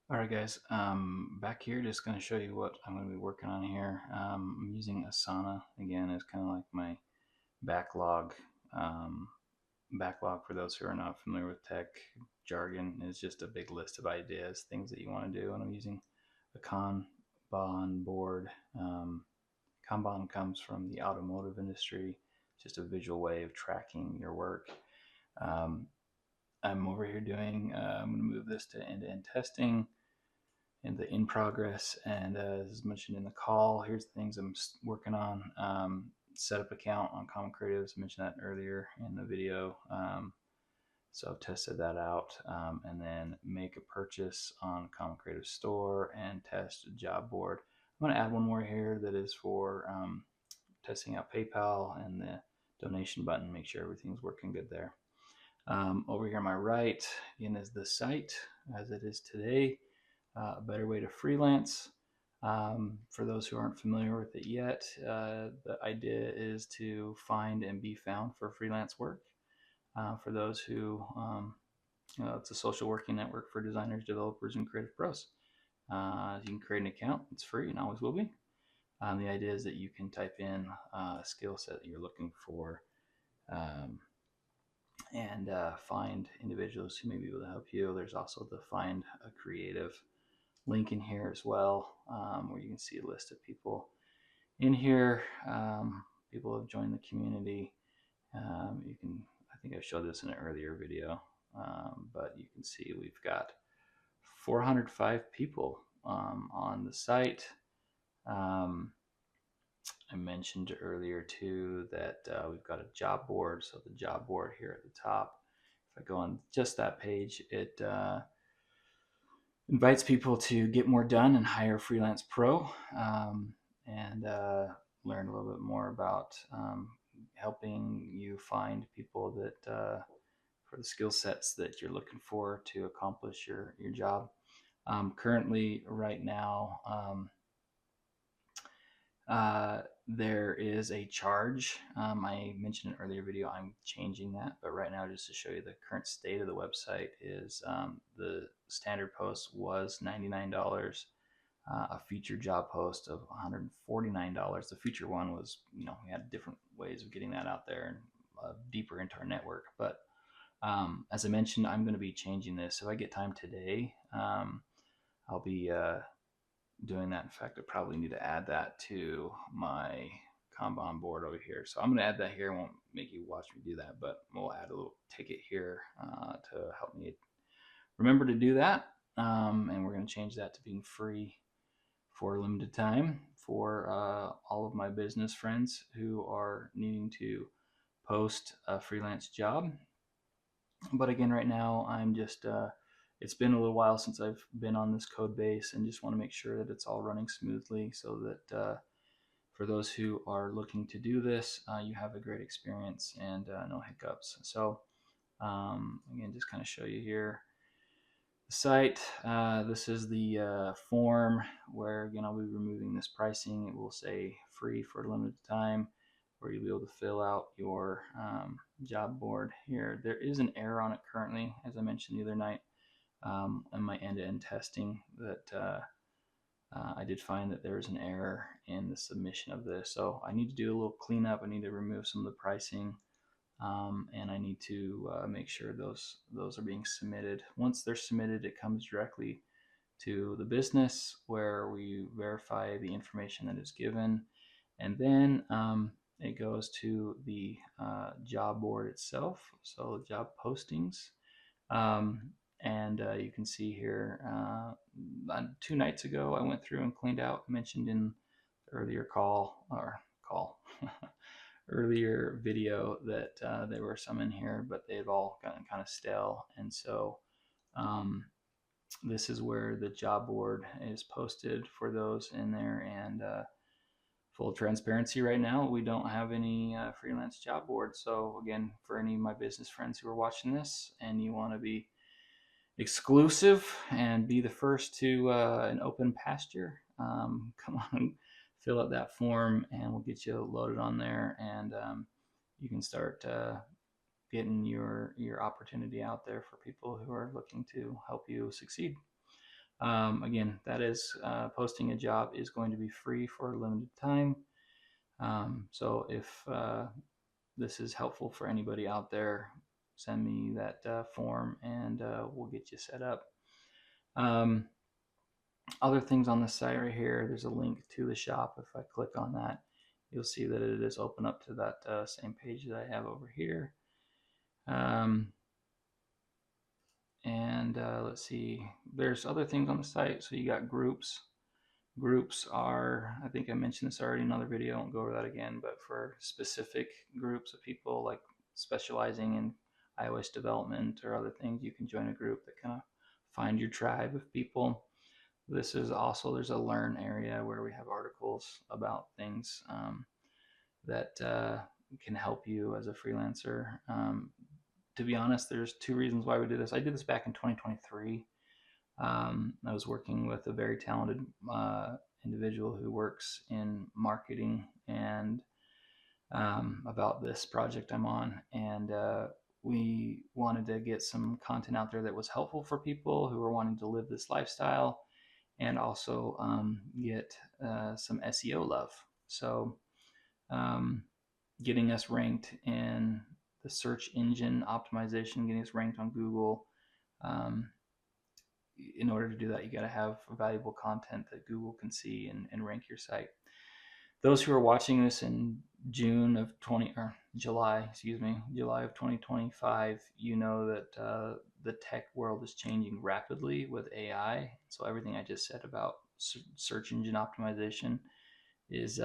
All right, guys. Back here, just going to show you what I'm going to be working on here. I'm using Asana again as kind of like my backlog. Um, Backlog, for those who are not familiar with tech jargon, is just a big list of ideas, things that you want to do. And I'm using a Kanban board. Kanban comes from the automotive industry, just a visual way of tracking your work. Um, I'm over here doing. I'm going to move this to end-to-end testing in the in progress. And as mentioned in the call, here's the things I'm working on. Set up account on Common Creatives. I mentioned that earlier in the video. So I've tested that out, and then make a purchase on Common Creative Store and test a job board. I'm going to add one more here that is for testing out PayPal and the donation button. Make sure everything's working good there. Over here on my right, again, is the site as it is today. A better way to freelance. For those who aren't familiar with it yet, the idea is to find and be found for freelance work. For those who, it's a social working network for designers, developers, and creative pros. You can create an account, it's free and always will be. The idea is that you can type in a skill set that you're looking for, um, and find individuals who may be able to help you. There's also the Find a Creative link in here as well, where you can see a list of people in here. People have joined the community. You can, I think I showed this in an earlier video, but you can see we've got 405 people on the site. Um, I mentioned earlier too that we've got a job board. So the job board here at the top, if I go on just that page, it invites people to get more done and hire freelance pro, and learn a little bit more about helping you find people that for the skill sets that you're looking for to accomplish your job. Currently, right now, there is a charge. I mentioned in an earlier video, I'm changing that, but right now, just to show you the current state of the website, is the standard post was $99, a feature job post of $149. The feature one was, we had different ways of getting that out there and deeper into our network. But as I mentioned, I'm going to be changing this. If I get time today, I'll be doing that. In fact, I probably need to add that to my Kanban board over here. So I'm going to add that here. I won't make you watch me do that, but we'll add a little ticket here to help me remember to do that. And we're going to change that to being free for a limited time for all of my business friends who are needing to post a freelance job. But again, right now, I'm just it's been a little while since I've been on this code base, and just want to make sure that it's all running smoothly, so that for those who are looking to do this, you have a great experience and no hiccups. So again, just kind of show you here the site. This is the form where, again, I'll be removing this pricing. It will say free for a limited time, where you'll be able to fill out your job board here. There is an error on it currently, as I mentioned the other night, in my end-to-end testing, that I did find that there was an error in the submission of this. So I need to do a little cleanup. I need to remove some of the pricing, and I need to make sure those are being submitted. Once they're submitted, it comes directly to the business, where we verify the information that is given, and then it goes to the job board itself, so job postings. And you can see here, 2 nights ago, I went through and cleaned out, mentioned in the earlier call earlier video, that there were some in here, but they've all gotten kind of stale. And so um, this is where the job board is posted for those in there. And full transparency, right now, we don't have any freelance job board. So again, for any of my business friends who are watching this and you want to be exclusive and be the first to an open pasture, come on, fill out that form and we'll get you loaded on there, and you can start getting your opportunity out there for people who are looking to help you succeed. Again, that is posting a job is going to be free for a limited time. So if this is helpful for anybody out there, send me that form and we'll get you set up. Other things on the site right here, there's a link to the shop. If I click on that, you'll see that it is open up to that same page that I have over here. And let's see, there's other things on the site. So you got groups. Groups are, I think I mentioned this already in another video, I won't go over that again, but for specific groups of people like specializing in iOS development or other things, you can join a group that kind of find your tribe of people. This is also, there's a learn area where we have articles about things that can help you as a freelancer. To be honest, there's two reasons why we did this. I did this back in 2023. I was working with a very talented individual who works in marketing and about this project I'm on. And we wanted to get some content out there that was helpful for people who were wanting to live this lifestyle and also get some SEO love. So getting us ranked in the search engine optimization, getting us ranked on Google. In order to do that, you got to have valuable content that Google can see and rank your site. Those who are watching this in July of 2025, you know that the tech world is changing rapidly with AI. So everything I just said about search engine optimization is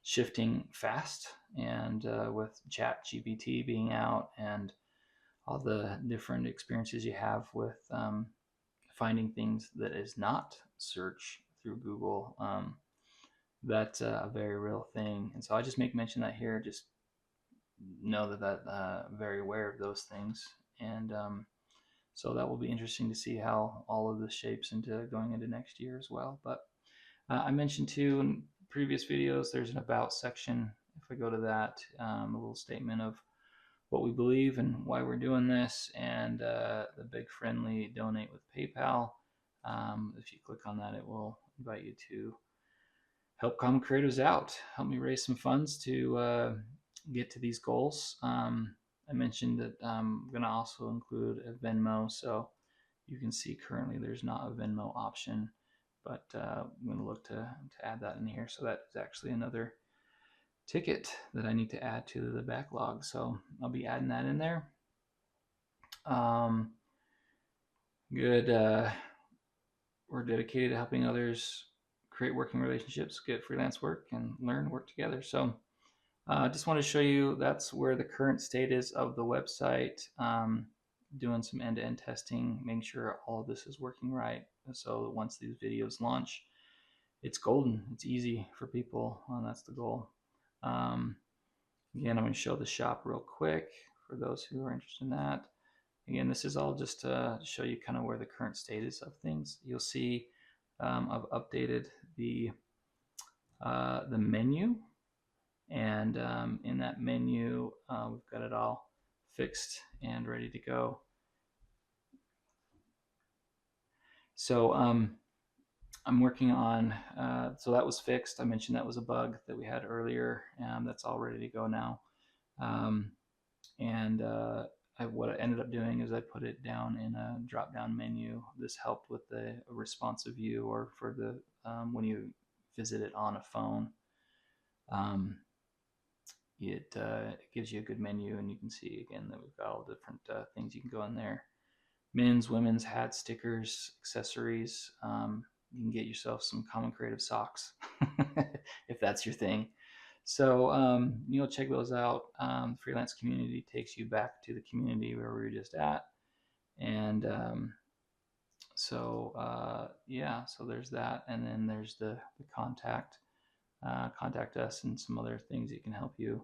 shifting fast, and with ChatGPT being out and all the different experiences you have with finding things that is not search through Google, that's a very real thing. And so I just make mention that here, just know that very aware of those things. And so that will be interesting to see how all of this shapes into going into next year as well. But I mentioned too in previous videos, there's an about section. If I go to that, a little statement of what we believe and why we're doing this, and the big friendly donate with PayPal. If you click on that, it will invite you to help common creatives out, help me raise some funds to get to these goals. I mentioned that I'm going to also include a Venmo, so you can see currently there's not a Venmo option, but I'm going to look to add that in here. So that is actually another ticket that I need to add to the backlog. So I'll be adding that in there. Good. We're dedicated to helping others create working relationships, get freelance work, and learn, work together. So I just want to show you that's where the current state is of the website. Doing some end-to-end testing, making sure all of this is working right. So once these videos launch, it's golden. It's easy for people, and that's the goal. Again, I'm going to show the shop real quick for those who are interested in that. Again, this is all just to show you kind of where the current state is of things. You'll see I've updated the menu, and in that menu, we've got it all fixed and ready to go. So I'm working on, so that was fixed. I mentioned that was a bug that we had earlier, and that's all ready to go now. What I ended up doing is I put it down in a drop-down menu. This helped with the responsive view, or for the when you visit it on a phone. It gives you a good menu, and you can see again that we've got all different things you can go in there. Men's, women's, hats, stickers, accessories. You can get yourself some Common Creative socks if that's your thing. So you'll check those out. Freelance community takes you back to the community where we were just at. And yeah, so there's that. And then there's the contact. Contact us and some other things that can help you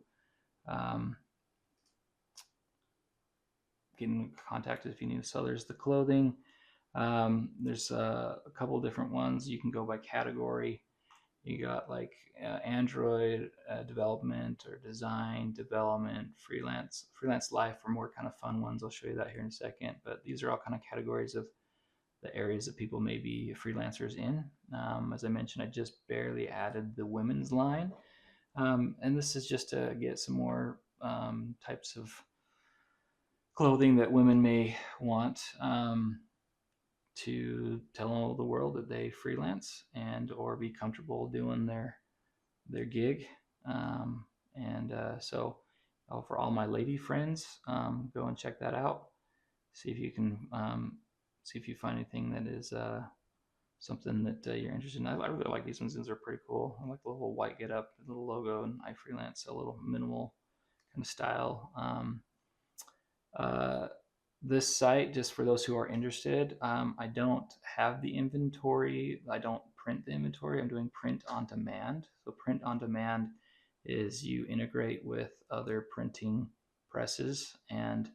get in contact if you need. So there's the clothing. There's a couple of different ones. You can go by category. You got like Android development or design development, freelance life for more kind of fun ones. I'll show you that here in a second. But these are all kind of categories of the areas that people may be freelancers in. As I mentioned, I just barely added the women's line. And this is just to get some more types of clothing that women may want, to tell the world that they freelance and or be comfortable doing their gig. So for all my lady friends, go and check that out. See if you can see if you find anything that is something that you're interested in. I really like these ones. These are pretty cool. I like the little white get up, the little logo, and I freelance, a little minimal kind of style. Uh, this site, just for those who are interested, I don't have the inventory. I don't print the inventory. I'm doing print on demand. So print on demand is you integrate with other printing presses, and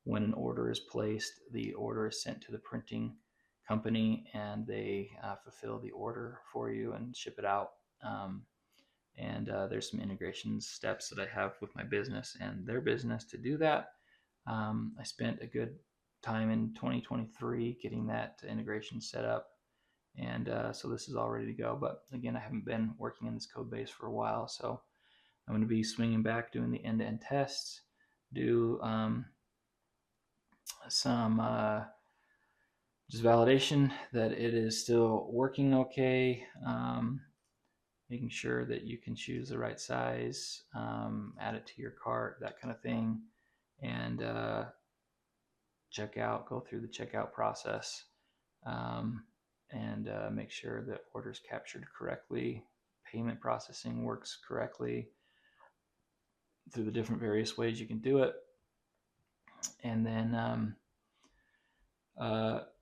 when an order is placed, the order is sent to the printing company, and they fulfill the order for you and ship it out. There's some integration steps that I have with my business and their business to do that. I spent a good time in 2023 getting that integration set up, and so this is all ready to go. But again, I haven't been working in this code base for a while, so I'm going to be swinging back, doing the end-to-end tests, do some just validation that it is still working okay, making sure that you can choose the right size, add it to your cart, that kind of thing, and go through the checkout process, and make sure that orders captured correctly, payment processing works correctly through the different various ways you can do it. And then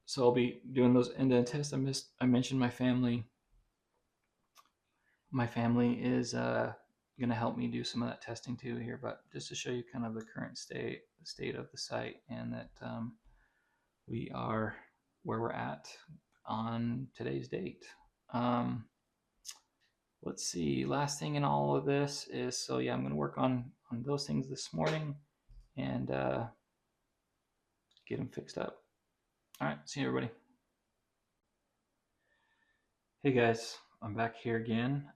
so I'll be doing those end-to-end tests. I mentioned my family. My family is going to help me do some of that testing too here, but just to show you kind of the current state of the site, and that we are where we're at on today's date. Let's see, last thing in all of this is, so yeah, I'm going to work on those things this morning and get them fixed up. All right, see you, everybody. Hey guys, I'm back here again.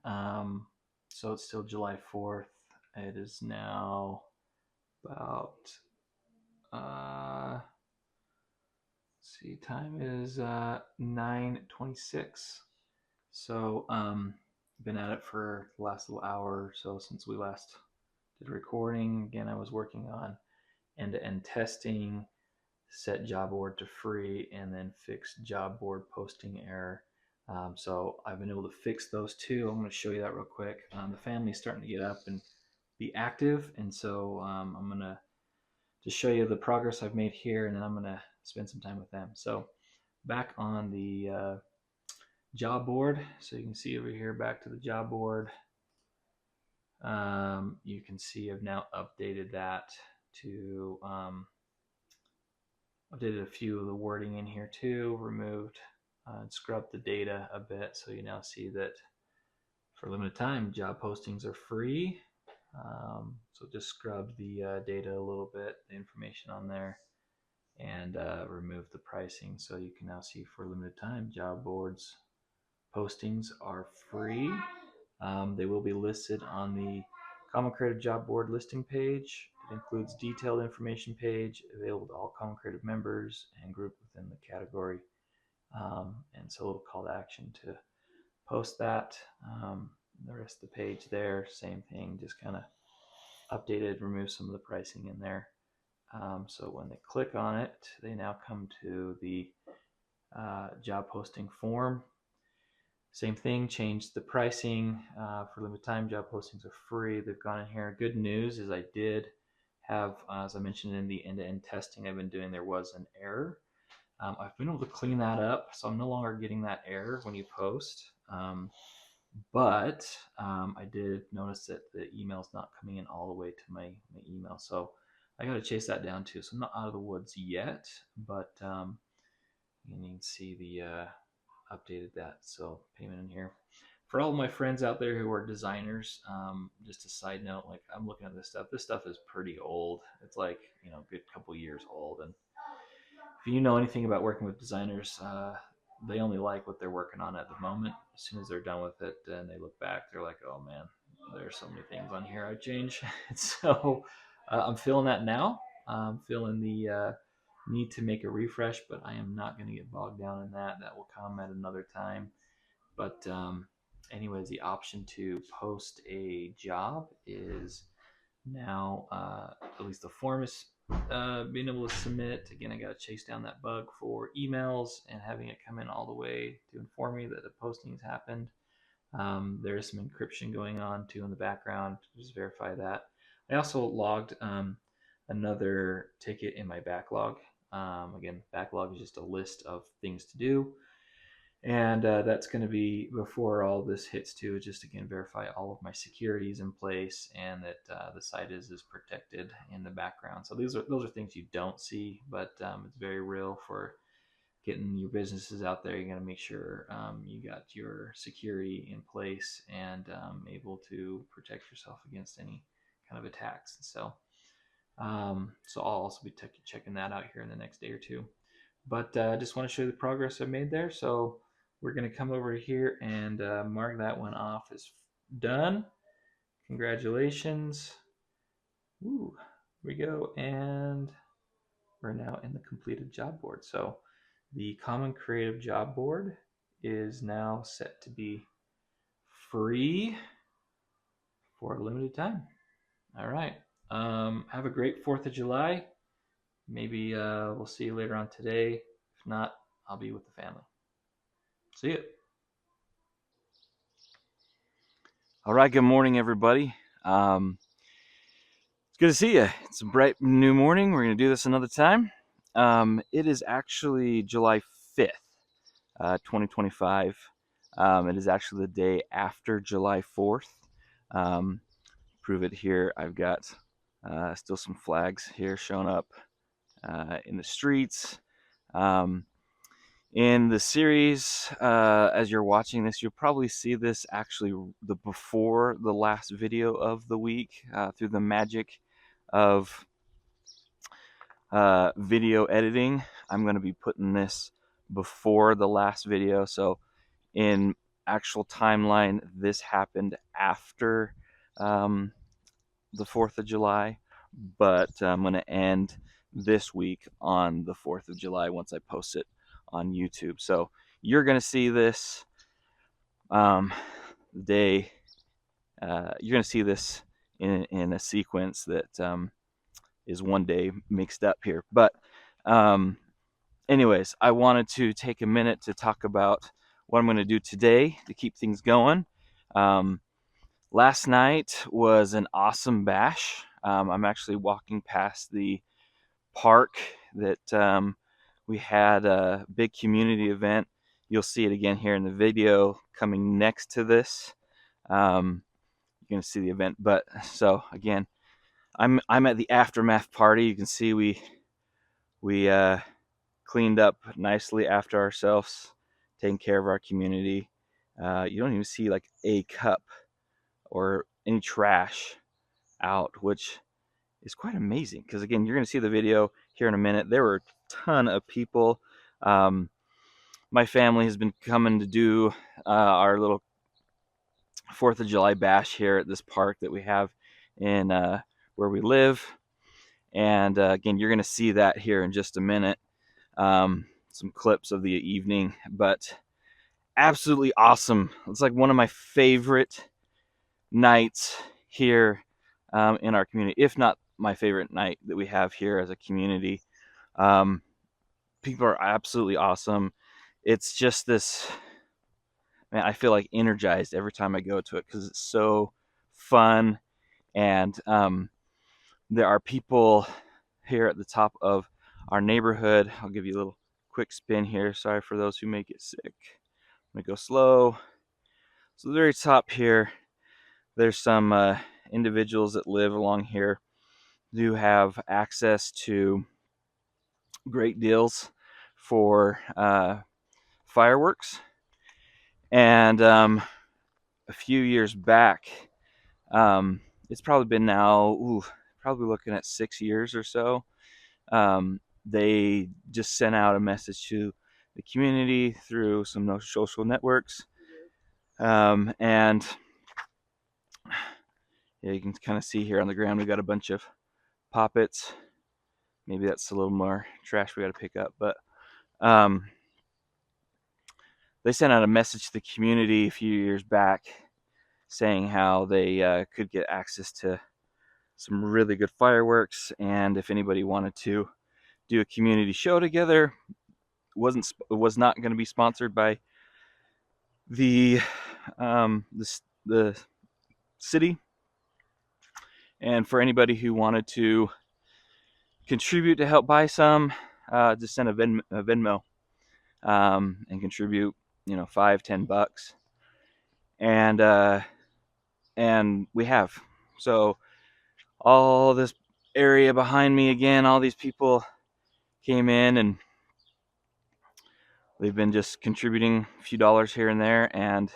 So it's still July 4th. It is now about see, time is 9:26. So been at it for the last little hour or so since we last did recording. Again, I was working on end-to-end testing, set job board to free, and then fix job board posting error. So I've been able to fix those two. I'm going to show you that real quick. The family's starting to get up and be active, and so I'm going to just show you the progress I've made here, and then I'm going to spend some time with them. So back on the job board, so you can see over here, back to the job board. You can see I've now updated that to updated a few of the wording in here too, removed and scrubbed the data a bit, so you now see that for a limited time job postings are free. So just scrubbed the data a little bit, the information on there, and remove the pricing, so you can now see for a limited time job boards postings are free. They will be listed on the Common Creative Job Board listing page. It includes detailed information page available to all Common Creative members and grouped within the category, and so a little call to action to post that. The rest of the page there, same thing, just kind of updated, remove some of the pricing in there. So when they click on it, they now come to the job posting form. Same thing, changed the pricing for limited time. Job postings are free. They've gone in here. Good news is I did have, as I mentioned in the end-to-end testing I've been doing, there was an error. I've been able to clean that up, so I'm no longer getting that error when you post. But I did notice that the email's not coming in all the way to my email, so I got to chase that down too. So I'm not out of the woods yet, but you can see the updated that. So payment in here. For all my friends out there who are designers, just a side note, like I'm looking at this stuff. This stuff is pretty old. It's like, you know, a good couple years old, and if you know anything about working with designers, they only like what they're working on at the moment. As soon as they're done with it and they look back, they're like, oh man, there's so many things on here I'd change. So I'm feeling that now. I'm feeling the need to make a refresh, but I am not going to get bogged down in that. That will come at another time. But anyways, the option to post a job is now, at least the form is being able to submit. Again, I got to chase down that bug for emails and having it come in all the way to inform me that the posting has happened. There is some encryption going on too in the background to just verify that. I also logged another ticket in my backlog. Again, backlog is just a list of things to do. And that's going to be before all this hits too. Just again verify all of my securities in place and that the site is protected in the background. So those are things you don't see, but it's very real for getting your businesses out there. You got to make sure you got your security in place and able to protect yourself against any kind of attacks. So so I'll also be checking that out here in the next day or two. But I just want to show you the progress I've made there. So we're going to come over here and mark that one off as done. Congratulations. Woo, here we go. And we're now in the completed job board. So the Common Creative Job Board is now set to be free for a limited time. All right. Have a great 4th of July. Maybe we'll see you later on today. If not, I'll be with the family. See you. All right, good morning, everybody. It's good to see you. It's a bright new morning. We're going to do this another time. It is actually July 5th, 2025. It is actually the day after July 4th. Prove it here. I've got still some flags here showing up in the streets. In the series, as you're watching this, you'll probably see this actually before the last video of the week through the magic of video editing. I'm going to be putting this before the last video. So in actual timeline, this happened after the 4th of July, but I'm going to end this week on the 4th of July once I post it on YouTube. So you're going to see this day. You're going to see this in a sequence that is one day mixed up here. But anyways, I wanted to take a minute to talk about what I'm going to do today to keep things going. Last night was an awesome bash. I'm actually walking past the park that we had a big community event. You'll see it again here in the video coming next to this. You're going to see the event. But so again, I'm at the aftermath party. You can see we cleaned up nicely after ourselves, taking care of our community. You don't even see like a cup or any trash out, which is quite amazing. Because again, you're going to see the video here in a minute. There were a ton of people. My family has been coming to do our little 4th of July bash here at this park that we have in where we live. And again, you're going to see that here in just a minute. Some clips of the evening, but absolutely awesome. It's like one of my favorite nights here in our community, if not my favorite night that we have here as a community. People are absolutely awesome. It's just this, man, I feel like energized every time I go to it because it's so fun. And there are people here at the top of our neighborhood. I'll give you a little quick spin here. Sorry for those who may get sick. I'm going to go slow. So the very top here, there's some individuals that live along here who have access to great deals for fireworks. And a few years back, it's probably been now, probably looking at 6 years or so. they just sent out a message to the community through some social networks, and yeah, you can kind of see here on the ground we got a bunch of poppets. Maybe that's a little more trash we got to pick up, but they sent out a message to the community a few years back saying how they could get access to some really good fireworks, and if anybody wanted to do a community show together, was not going to be sponsored by the the city, and for anybody who wanted to contribute to help buy some, just send a Venmo, and contribute, $5-10, and and we have. So all this area behind me again, all these people came in and they've been just contributing a few dollars here and there, and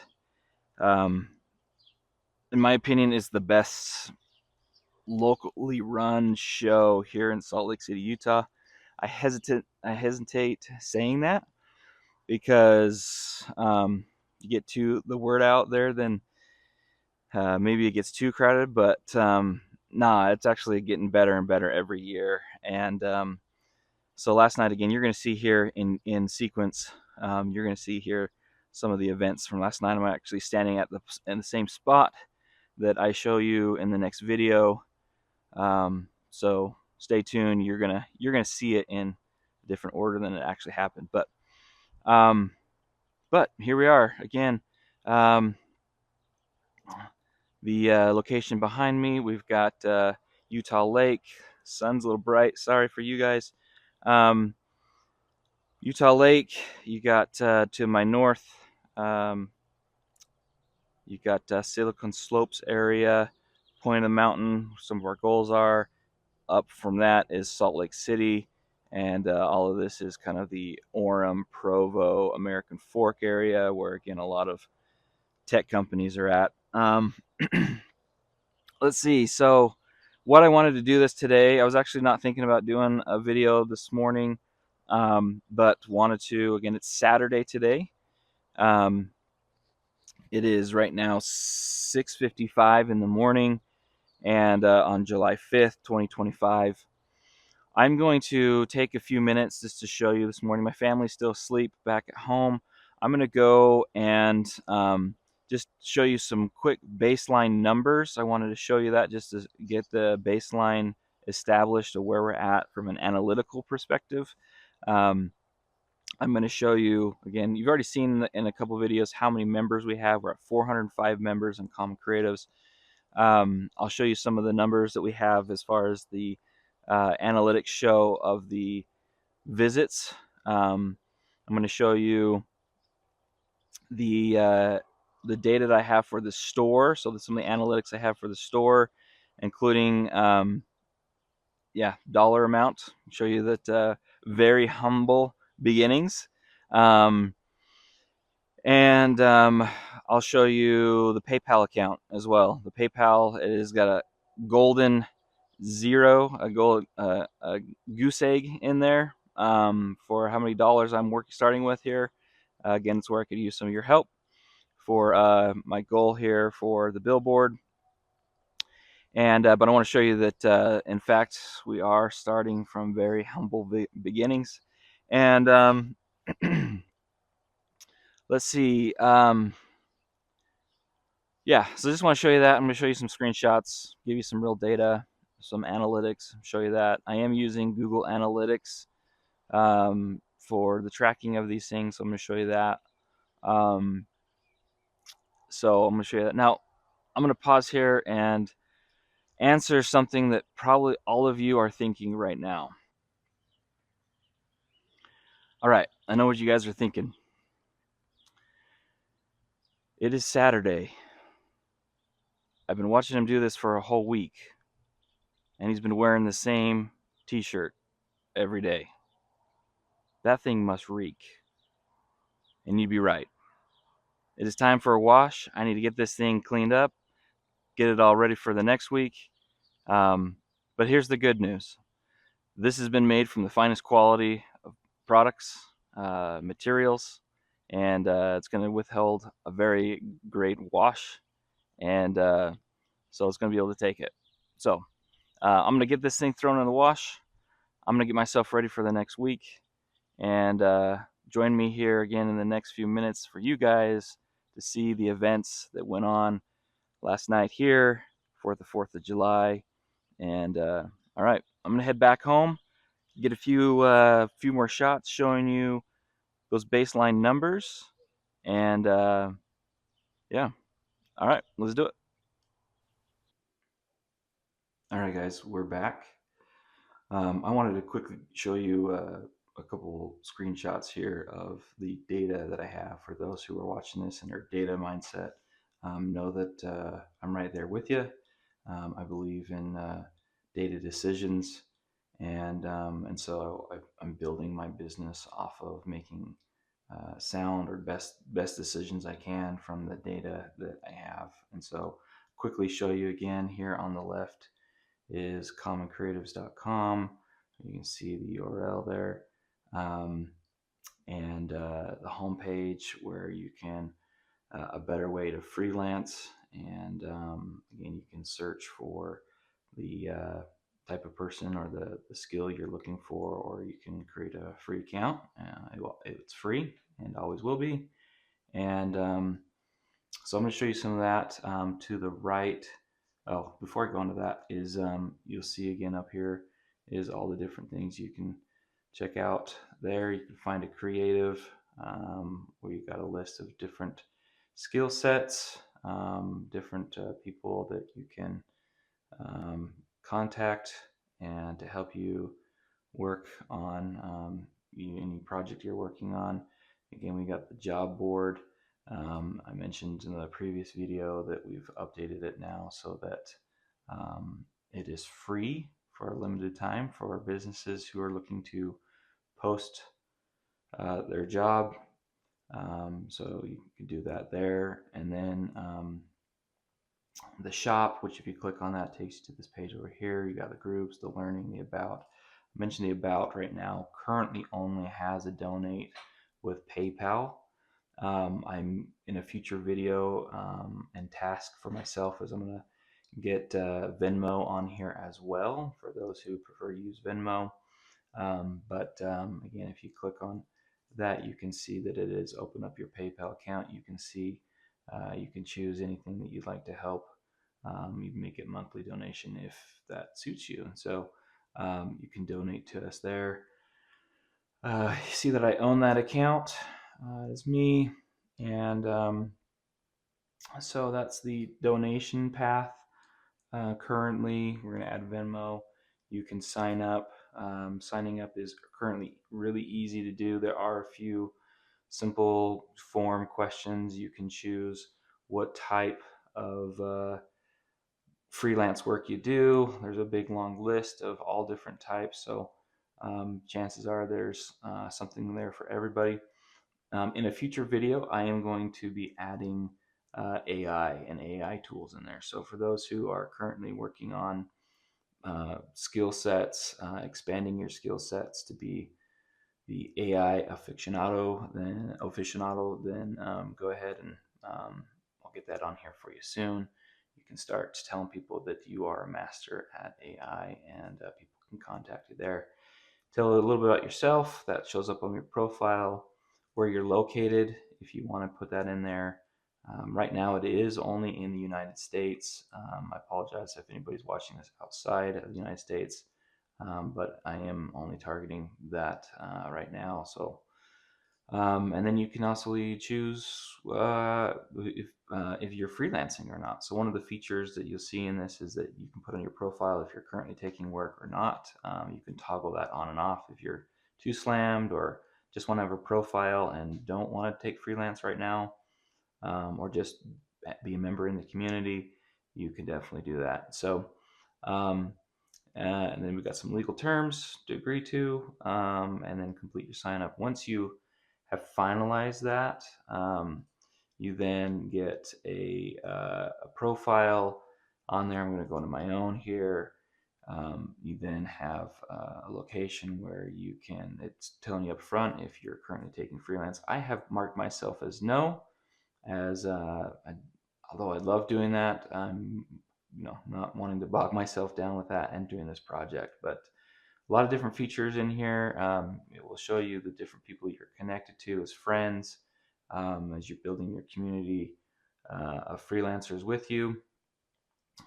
in my opinion, is the best locally run show here in Salt Lake City, Utah. I hesitate saying that because you get the word out there, then maybe it gets too crowded. But nah, it's actually getting better and better every year. And so last night, again, you're going to see here in sequence. You're going to see here some of the events from last night. I'm actually standing in the same spot that I show you in the next video. So stay tuned. You're gonna see it in a different order than it actually happened. But here we are again. The location behind me, we've got Utah Lake. Sun's a little bright. Sorry for you guys. Utah Lake. You got to my north. You got Silicon Slopes area, Point of the Mountain. Some of our goals are. Up from that is Salt Lake City, and all of this is kind of the Orem, Provo, American Fork area, where again a lot of tech companies are at. Let's see. So, what I wanted to do this today, I was actually not thinking about doing a video this morning, but wanted to. Again, it's Saturday today. It is right now 6:55 in the morning, and on July 5th, 2025. I'm going to take a few minutes just to show you this morning. My family's still asleep back at home. I'm going to go and just show you some quick baseline numbers. I wanted to show you that just to get the baseline established of where we're at from an analytical perspective. I'm going to show you, again, you've already seen in a couple videos how many members we have. We're at 405 members in Common Creatives. I'll show you some of the numbers that we have as far as the analytics show of the visits. I'm going to show you the data that I have for the store. So some of the analytics I have for the store, including dollar amount. I'll show you that very humble beginnings. And I'll show you the PayPal account as well. The PayPal, it has got a golden zero, a goose egg in there for how many dollars I'm starting with here. Again, it's where I could use some of your help for my goal here for the billboard. And but I want to show you that in fact we are starting from very humble beginnings. And let's see. Yeah, so I just want to show you that. I'm going to show you some screenshots, give you some real data, some analytics, show you that. I am using Google Analytics for the tracking of these things, so I'm going to show you that. So I'm going to show you that. Now, I'm going to pause here and answer something that probably all of you are thinking right now. All right, I know what you guys are thinking. It is Saturday. I've been watching him do this for a whole week, and he's been wearing the same t-shirt every day. That thing must reek. And you'd be right. It is time for a wash. I need to get this thing cleaned up, get it all ready for the next week. But here's the good news. This has been made from the finest quality of products, materials, and it's going to withhold a very great wash, and so it's going to be able to take it. So I'm going to get this thing thrown in the wash. I'm going to get myself ready for the next week, and join me here again in the next few minutes for you guys to see the events that went on last night here for the 4th of July. And all right, I'm going to head back home, get a few more shots showing you those baseline numbers, and yeah, all right, let's do it. All right, guys, we're back. I wanted to quickly show you a couple screenshots here of the data that I have for those who are watching this in their data mindset. Know that I'm right there with you. I believe in data decisions, and so I'm building my business off of making sound or best decisions I can from the data that I have. And so, quickly show you again here on the left is commoncreatives.com. You can see the URL there, and the homepage where you can a better way to freelance. And again, you can search for the type of person or the skill you're looking for, or you can create a free account. It's free and always will be. And so I'm going to show you some of that. To the right, oh, before I go into that, is you'll see again up here is all the different things you can check out there. You can find a creative where you've got a list of different skill sets, different people that you can contact and to help you work on any project you're working on. Again, we got the job board. I mentioned in the previous video that we've updated it now so that it is free for a limited time for businesses who are looking to post their job. So you can do that there. And then the shop, which if you click on that takes you to this page over here. You got the groups, the learning, the about. I mentioned the about right now currently only has a donate with PayPal. I'm in a future video and task for myself is I'm going to get Venmo on here as well for those who prefer to use Venmo. But again, if you click on that, you can see that it is open up your PayPal account. You can see you can choose anything that you'd like to help. You can make it monthly donation if that suits you. And so you can donate to us there. You see that I own that account. It's me. And so that's the donation path. Currently, we're going to add Venmo. You can sign up. Signing up is currently really easy to do. There are a few simple form questions. You can choose what type of freelance work you do. There's a big long list of all different types. So chances are there's something there for everybody. In a future video, I am going to be adding AI and AI tools in there. So for those who are currently working on skill sets, expanding your skill sets to be the AI aficionado, then go ahead and I'll get that on here for you soon. You can start telling people that you are a master at AI, and people can contact you there. Tell a little bit about yourself. That shows up on your profile, where you're located, if you want to put that in there. Right now, it is only in the United States. I apologize if anybody's watching this outside of the United States, but I am only targeting that right now. So, and then you can also choose if you're freelancing or not. So one of the features that you'll see in this is that you can put on your profile if you're currently taking work or not. You can toggle that on and off if you're too slammed or just want to have a profile and don't want to take freelance right now, or just be a member in the community. You can definitely do that. So, and then we've got some legal terms to agree to, and then complete your sign up. Once you have finalized that, you then get a profile on there. I'm going to go into my own here. You then have a location where you can, it's telling you up front if you're currently taking freelance. I have marked myself as no, as although I love doing that, I'm not wanting to bog myself down with that and doing this project. But a lot of different features in here. It will show you the different people you're connected to as friends, as you're building your community of freelancers with you.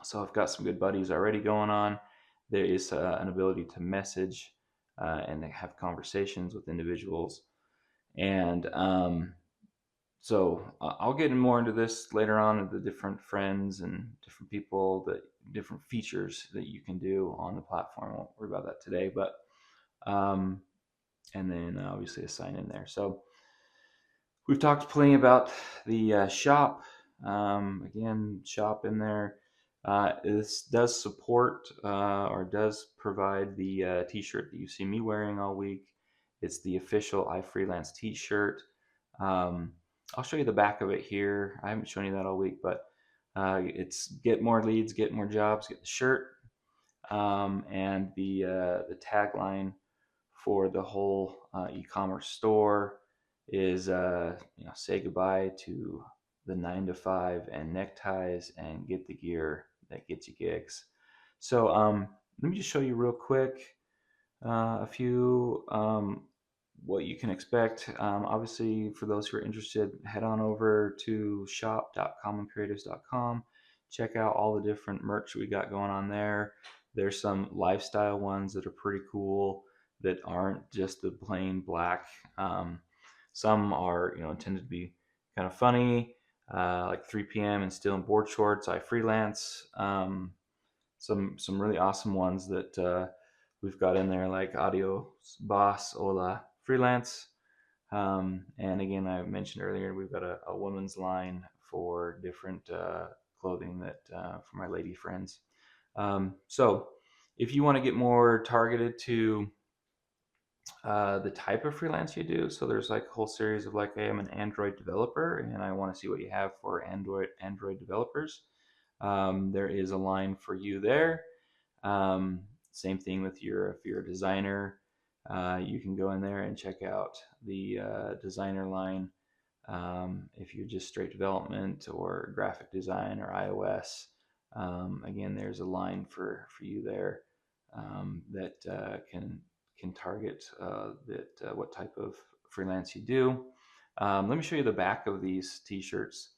So I've got some good buddies already going on. There is an ability to message and have conversations with individuals. And so I'll get more into this later on, of the different friends and different people, that different features that you can do on the platform. I won't worry about that today, but and then obviously a sign in there. So we've talked plenty about the shop. Again, shop in there. This does support or does provide the t-shirt that you see me wearing all week. It's the official iFreelance t-shirt. I'll show you the back of it here. I haven't shown you that all week, but it's get more leads, get more jobs, get the shirt, and the tagline for the whole e-commerce store is say goodbye to the 9 to 5 and neckties and get the gear that gets you gigs. So let me just show you real quick a few what you can expect. Obviously, for those who are interested, head on over to shop.commoncreatives.com. Check out all the different merch we got going on there. There's some lifestyle ones that are pretty cool that aren't just the plain black. Some are intended to be kind of funny, like 3 p.m. and still in board shorts. I freelance. Some really awesome ones that we've got in there, like Audio Boss, Ola Freelance. And again, I mentioned earlier, we've got a women's line for different clothing that for my lady friends. So if you want to get more targeted to the type of freelance you do, so there's like a whole series of like, hey, I'm an Android developer and I want to see what you have for Android developers. There is a line for you there. Same thing with if you're a designer, you can go in there and check out the designer line. If you're just straight development or graphic design or iOS, again, there's a line for you there that can target what type of freelance you do. Let me show you the back of these t-shirts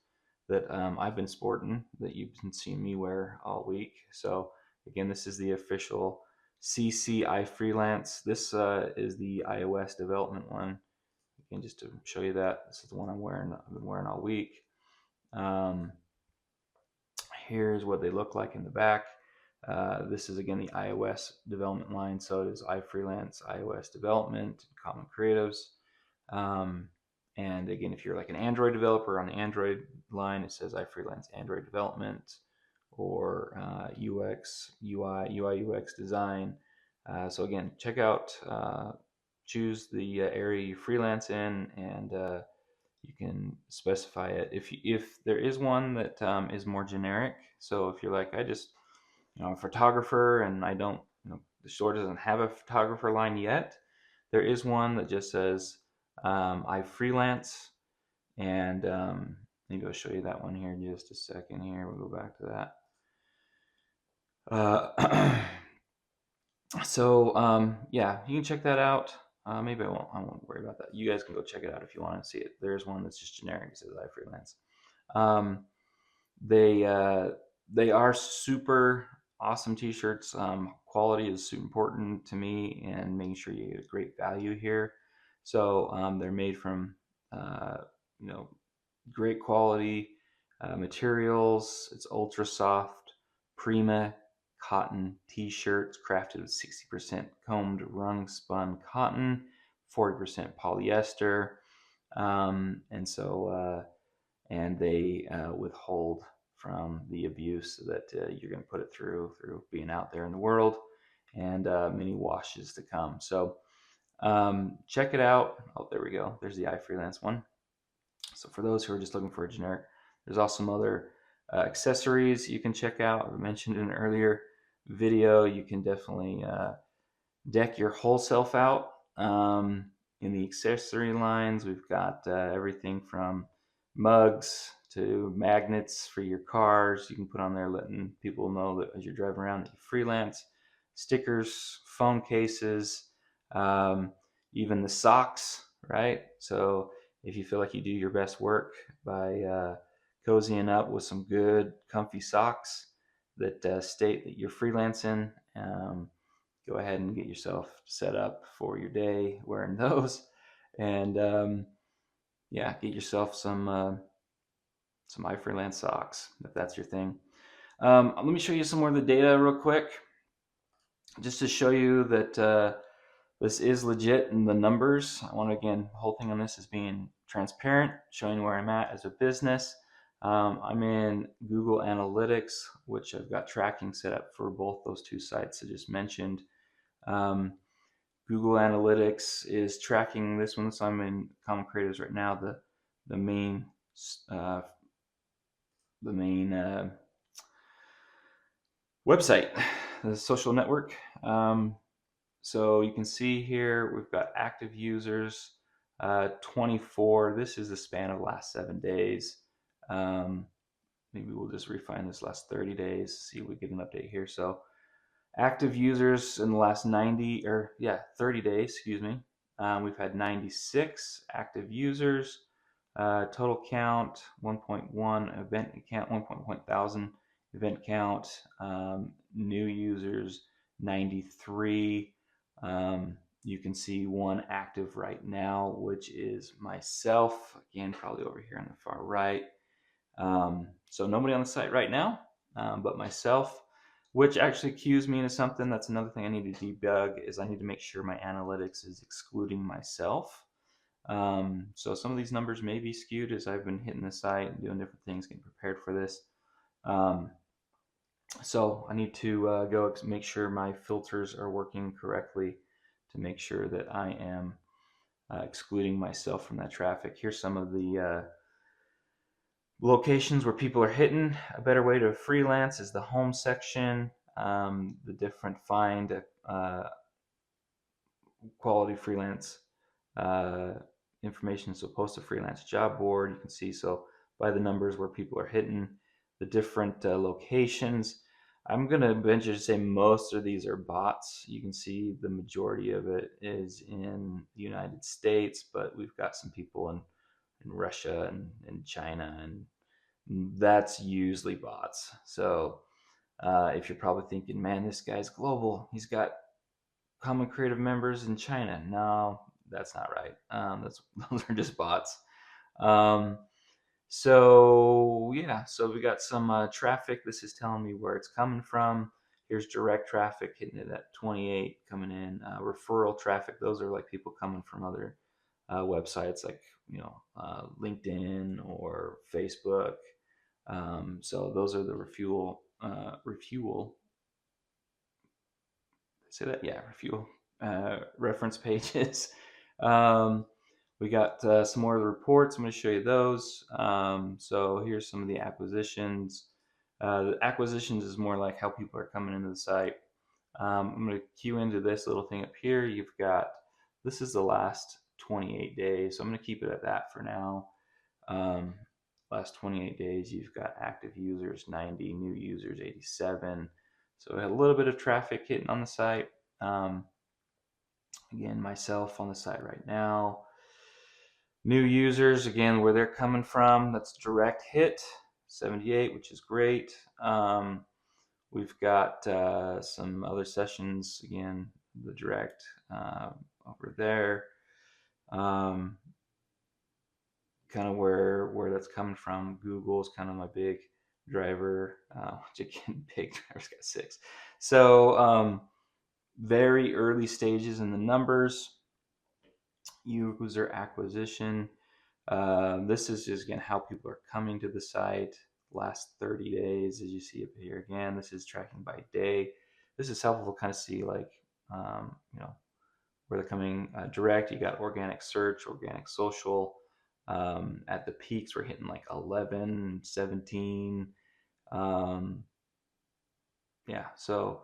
that I've been sporting, that you've been seeing me wear all week. So again, this is the official CC iFreelance. This is the iOS development one. Again, just to show you that, this is the one I've been wearing all week. Here's what they look like in the back. This is again the iOS development line. So it is iFreelance, iOS development, Common Creatives. And again, if you're like an Android developer, on the Android line, it says iFreelance Android development, or UX, UI, UX design. So again, check out, choose the area you freelance in, and you can specify it. If there is one that is more generic, so if you're like, I just, a photographer and I don't, the store doesn't have a photographer line yet, there is one that just says I freelance, and maybe I'll show you that one here in just a second. Here we'll go back to that. So yeah, you can check that out. Maybe I won't worry about that. You guys can go check it out if you want to see it. There's one that's just generic. It says I freelance. They are super awesome t-shirts. Quality is super important to me, and making sure you get a great value here. So they're made from great quality materials. It's ultra soft, Prima cotton t-shirts crafted with 60% combed wrung spun cotton, 40% polyester, and they withhold from the abuse that you're going to put it through being out there in the world, and many washes to come. So check it out. Oh, there we go. There's the iFreelance one. So for those who are just looking for a generic, there's also some other accessories you can check out. I mentioned it earlier. video, you can definitely deck your whole self out. In the accessory lines, we've got everything from mugs to magnets for your cars. You can put on there letting people know that as you're driving around that you freelance. Stickers, phone cases, um, even the socks, right? So if you feel like you do your best work by cozying up with some good, comfy socks that state that you're freelancing, go ahead and get yourself set up for your day wearing those, and yeah, get yourself some iFreelance socks if that's your thing. Let me show you some more of the data real quick, just to show you that this is legit in the numbers. I want to, again, the whole thing on this is being transparent, showing where I'm at as a business. I'm in Google Analytics, which I've got tracking set up for both those two sites I just mentioned. Um, Google Analytics is tracking this one, so I'm in Common Creatives right now. The main uh, the main website, the social network. So you can see here we've got active users, 24. This is the span of the last 7 days. Maybe we'll just refine this last 30 days, see if we get an update here. So active users in the last 30 days, excuse me. We've had 96 active users. Total count 1.1, event count 1.1 thousand, event count, new users 93. You can see one active right now, which is myself, again, probably over here on the far right. So nobody on the site right now, but myself, which actually cues me into something. That's another thing I need to debug, is I need to make sure my analytics is excluding myself. So some of these numbers may be skewed as I've been hitting the site and doing different things, getting prepared for this. So I need to go make sure my filters are working correctly to make sure that I am excluding myself from that traffic. Here's some of the locations where people are hitting. A better way to freelance is the home section, the different find quality freelance information. So post a freelance job board, you can see, so by the numbers where people are hitting, the different locations. I'm going to venture to say most of these are bots. You can see the majority of it is in the United States, but we've got some people in Russia and China, and that's usually bots. So if you're probably thinking, man, this guy's global, he's got Common Creative members in China. No, that's not right. Those are just bots. So yeah, so we got some traffic. This is telling me where it's coming from. Here's direct traffic hitting it at 28 coming in. Referral traffic, those are like people coming from other websites like LinkedIn or Facebook. So those are the refuel. Say that, yeah, refuel reference pages. We got some more of the reports. I'm going to show you those. So here's some of the acquisitions. The acquisitions is more like how people are coming into the site. I'm going to cue into this little thing up here. You've got, this is the last 28 days, so I'm going to keep it at that for now. Last 28 days, you've got active users 90, new users 87. So we had a little bit of traffic hitting on the site. Again, myself on the site right now. New users, again, where they're coming from, that's direct hit, 78, which is great. We've got some other sessions, again, the direct over there. Kind of where that's coming from. Google is kind of my big driver, which again, big driver's got 6. So very early stages in the numbers. User acquisition. This is just, again, how people are coming to the site last 30 days, as you see up here. Again, this is tracking by day. This is helpful to kind of see, like, where they're coming direct. You got organic search, organic social. At the peaks, we're hitting like 11, 17. Yeah, so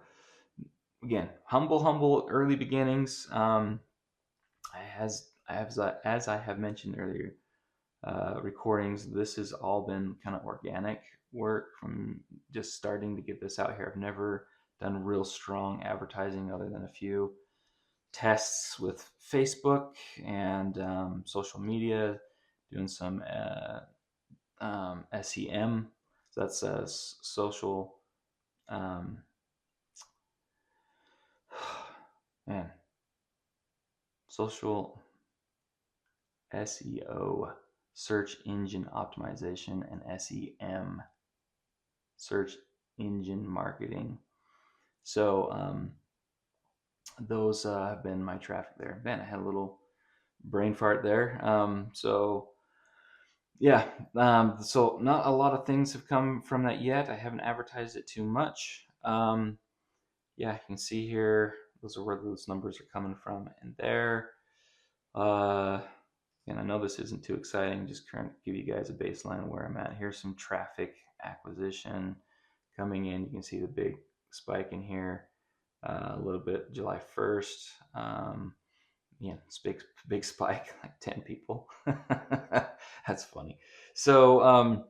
again, humble early beginnings. As I have mentioned earlier, recordings, this has all been kind of organic work from just starting to get this out here. I've never done real strong advertising other than a few tests with Facebook and social media, doing some SEM. So that's social, um, man, social SEO, search engine optimization, and SEM, search engine marketing. So those have been my traffic there. Man, I had a little brain fart there. So yeah, so not a lot of things have come from that yet. I haven't advertised it too much. Yeah, you can see here, those are where those numbers are coming from and there. And I know this isn't too exciting, just trying to give you guys a baseline of where I'm at. Here's some traffic acquisition coming in. You can see the big spike in here, a little bit July 1st. It's big spike, like 10 people. That's funny. So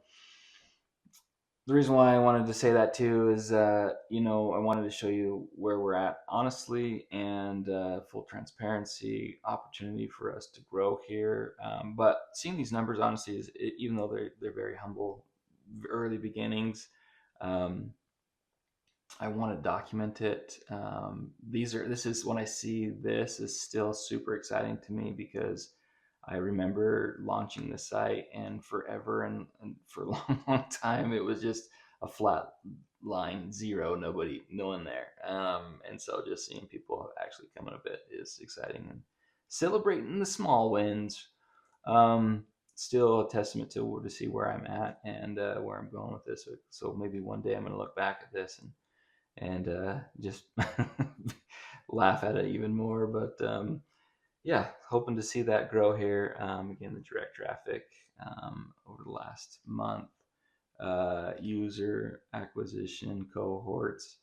the reason why I wanted to say that too is, I wanted to show you where we're at honestly, and full transparency, opportunity for us to grow here. But seeing these numbers honestly is, even though they're very humble, early beginnings, um, I want to document it. This is when I see this is still super exciting to me, because I remember launching the site, and forever and for a long time it was just a flat line, zero, nobody, no one there. And so just seeing people actually coming a bit is exciting, and celebrating the small wins. Um, Still a testament to see where I'm at, and where I'm going with this. So maybe one day I'm going to look back at this and just laugh at it even more. But yeah, hoping to see that grow here. Again, the direct traffic over the last month, user acquisition cohorts.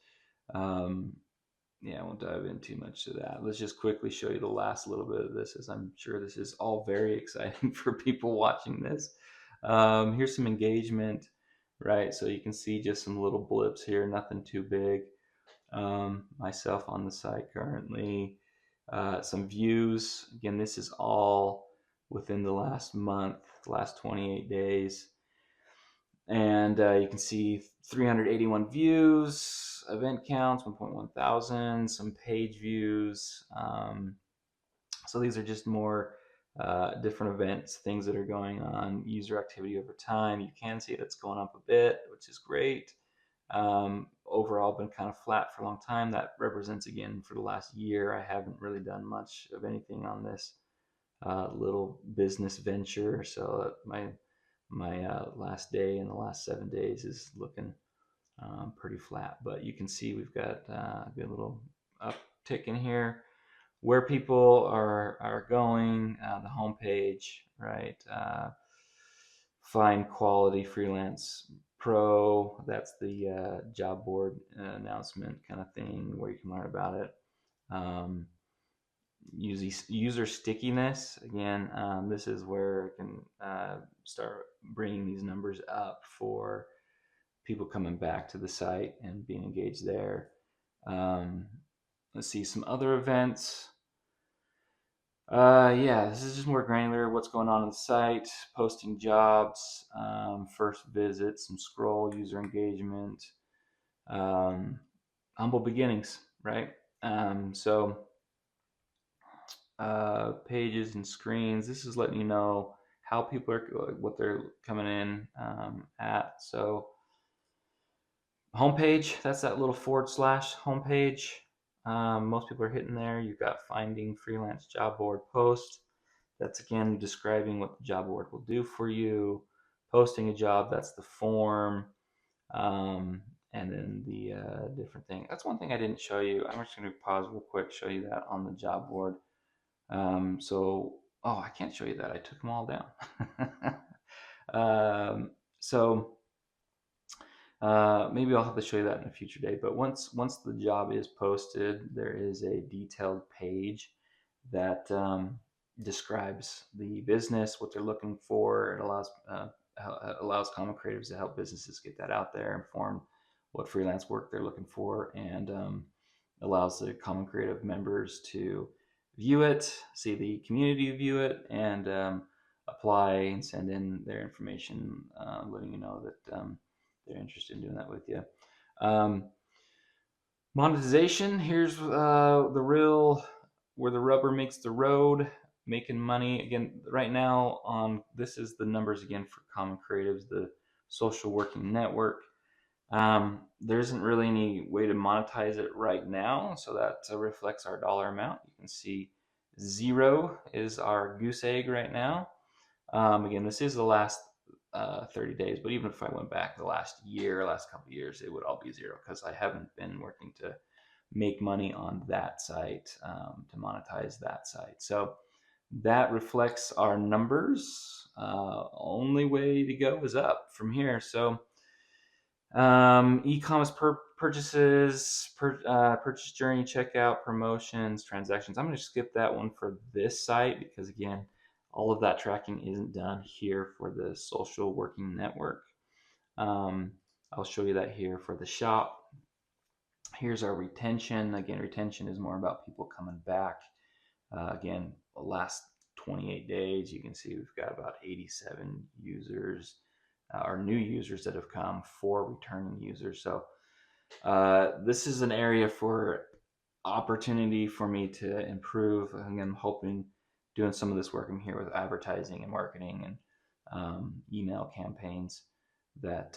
Yeah, I won't dive in too much to that. Let's just quickly show you the last little bit of this, as I'm sure this is all very exciting for people watching this. Here's some engagement, right? So you can see just some little blips here, nothing too big. Myself on the site currently. Some views. Again, this is all within the last month, the last 28 days. And you can see 381 views, event counts, 1.1 thousand, some page views. So these are just more different events, things that are going on, user activity over time. You can see that's going up a bit, which is great. Overall, been kind of flat for a long time. That represents, again, for the last year, I haven't really done much of anything on this little business venture. So my last day in the last 7 days is looking pretty flat. But you can see we've got a good little uptick in here. Where people are going, the homepage, right? Find quality freelance pro. That's the job board announcement kind of thing where you can learn about it. User stickiness. Again, this is where I can start bringing these numbers up for people coming back to the site and being engaged there. Let's see some other events. Yeah, this is just more granular. What's going on the site, posting jobs, first visit, some scroll, user engagement, humble beginnings, right? So pages and screens. This is letting you know how people are, what they're coming in at. So homepage, that's that little / homepage. Most people are hitting there. You've got finding freelance job board post. That's again describing what the job board will do for you. Posting a job, that's the form. And then the different thing. That's one thing I didn't show you. I'm just going to pause real quick, show you that on the job board. I can't show you that. I took them all down. So Maybe I'll have to show you that in a future day. But once the job is posted, there is a detailed page that describes the business, what they're looking for. It allows Common Creatives to help businesses get that out there, inform what freelance work they're looking for, and allows the Common Creative members to view it, see the community view it, and apply and send in their information, letting you know that they're interested in doing that with you. Monetization, here's the real where the rubber meets the road. Making money again right now on this is the numbers again for Common Creatives, the social working network. There isn't really any way to monetize it right now, so that reflects our dollar amount. You can see 0 is our goose egg right now. Again, this is the last 30 days, but even if I went back the last couple of years, it would all be 0 because I haven't been working to make money on that site, to monetize that site. So that reflects our numbers. Only way to go is up from here. So e-commerce purchases, purchase journey, checkout, promotions, transactions. I'm going to skip that one for this site because again, all of that tracking isn't done here for the social working network. I'll show you that here for the shop. Here's our retention. Again, retention is more about people coming back. Again, the last 28 days, you can see we've got about 87 users, or new users that have come, 4 returning users. So this is an area for opportunity for me to improve. Again, I'm hoping doing some of this work in here with advertising and marketing and email campaigns that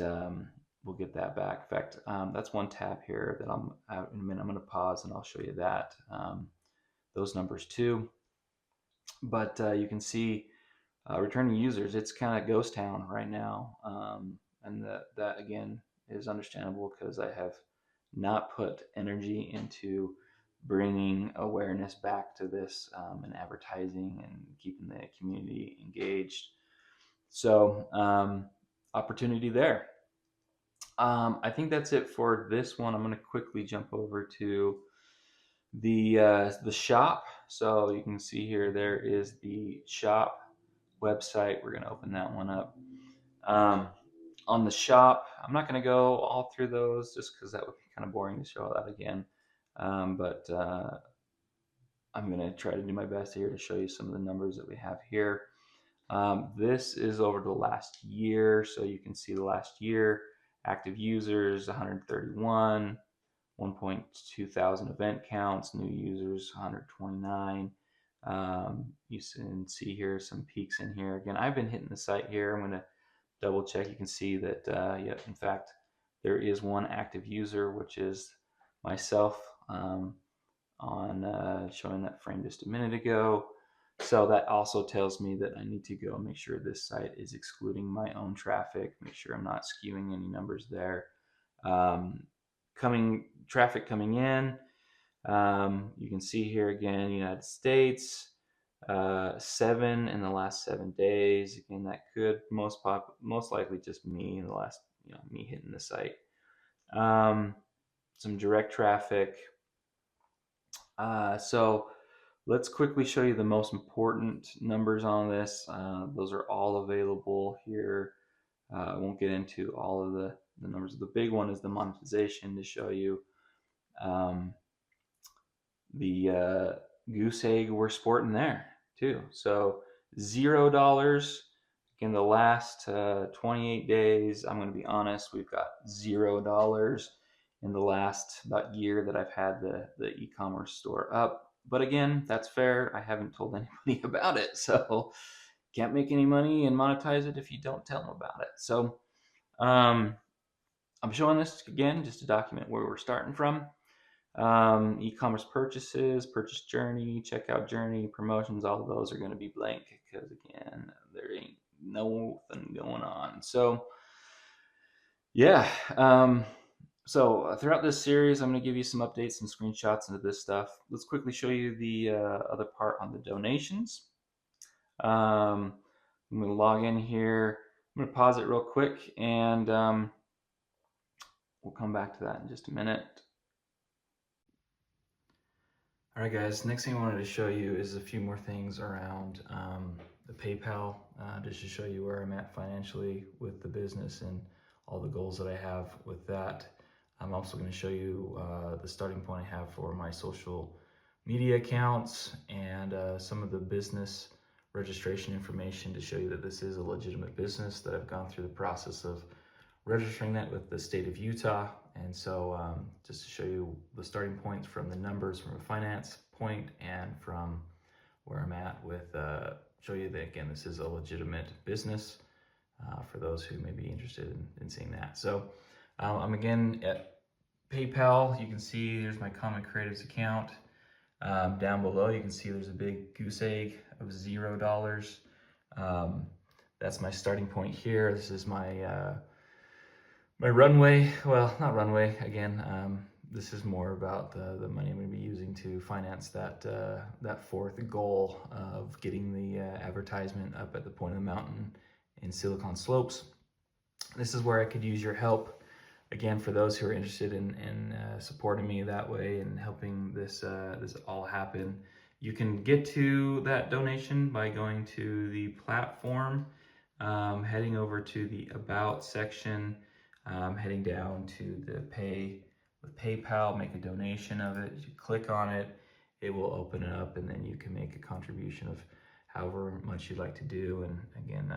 we'll get that back. In fact, that's one tab here that I'm out in a minute. I'm going to pause and I'll show you that those numbers too. But you can see returning users. It's kind of ghost town right now, and that again is understandable because I have not put energy into bringing awareness back to this and advertising and keeping the community engaged. So opportunity there. I think that's it for this one. I'm going to quickly jump over to the shop. So you can see here there is the shop website. We're going to open that one up. On the shop, I'm not going to go all through those just because that would be kind of boring to show that again. But I'm going to try to do my best here to show you some of the numbers that we have here. This is over the last year, so you can see the last year active users 131, 1.2 thousand event counts, new users 129. You can see here some peaks in here. Again, I've been hitting the site here. I'm going to double check. You can see that, yeah, in fact, there is one active user, which is myself, on showing that frame just a minute ago. So that also tells me that I need to go make sure this site is excluding my own traffic, make sure I'm not skewing any numbers there. Traffic coming in, you can see here again, United States, 7 in the last 7 days. Again, that could most likely just me in the last, me hitting the site. Some direct traffic. So let's quickly show you the most important numbers on this. Those are all available here. I won't get into all of the numbers. The big one is the monetization to show you the goose egg we're sporting there too. So $0 in the last 28 days. I'm going to be honest, we've got $0 in the last about year that I've had the e-commerce store up. But again, that's fair. I haven't told anybody about it, so can't make any money and monetize it if you don't tell them about it. So I'm showing this again just to document where we're starting from. E-commerce purchases, purchase journey, checkout journey, promotions, all of those are going to be blank because again, there ain't nothing going on. So yeah, so throughout this series, I'm going to give you some updates, some screenshots into this stuff. Let's quickly show you the other part on the donations. I'm going to log in here. I'm going to pause it real quick and we'll come back to that in just a minute. All right, guys, next thing I wanted to show you is a few more things around the PayPal, just to show you where I'm at financially with the business and all the goals that I have with that. I'm also going to show you the starting point I have for my social media accounts and some of the business registration information to show you that this is a legitimate business, that I've gone through the process of registering that with the state of Utah. And so just to show you the starting points from the numbers from a finance point and from where I'm at with show you that, again, this is a legitimate business for those who may be interested in seeing that. So I'm again at PayPal. You can see there's my Common Creatives account. Down below you can see there's a big goose egg of $0. That's my starting point here. This is my my runway. Well, not runway, again, this is more about the money I'm going to be using to finance that that fourth goal of getting the advertisement up at the point of the mountain in Silicon Slopes. This is where I could use your help. Again, for those who are interested in supporting me that way and helping this this all happen, you can get to that donation by going to the platform, heading over to the About section, heading down to the Pay with PayPal, make a donation of it. You click on it, it will open it up, and then you can make a contribution of however much you'd like to do. And again,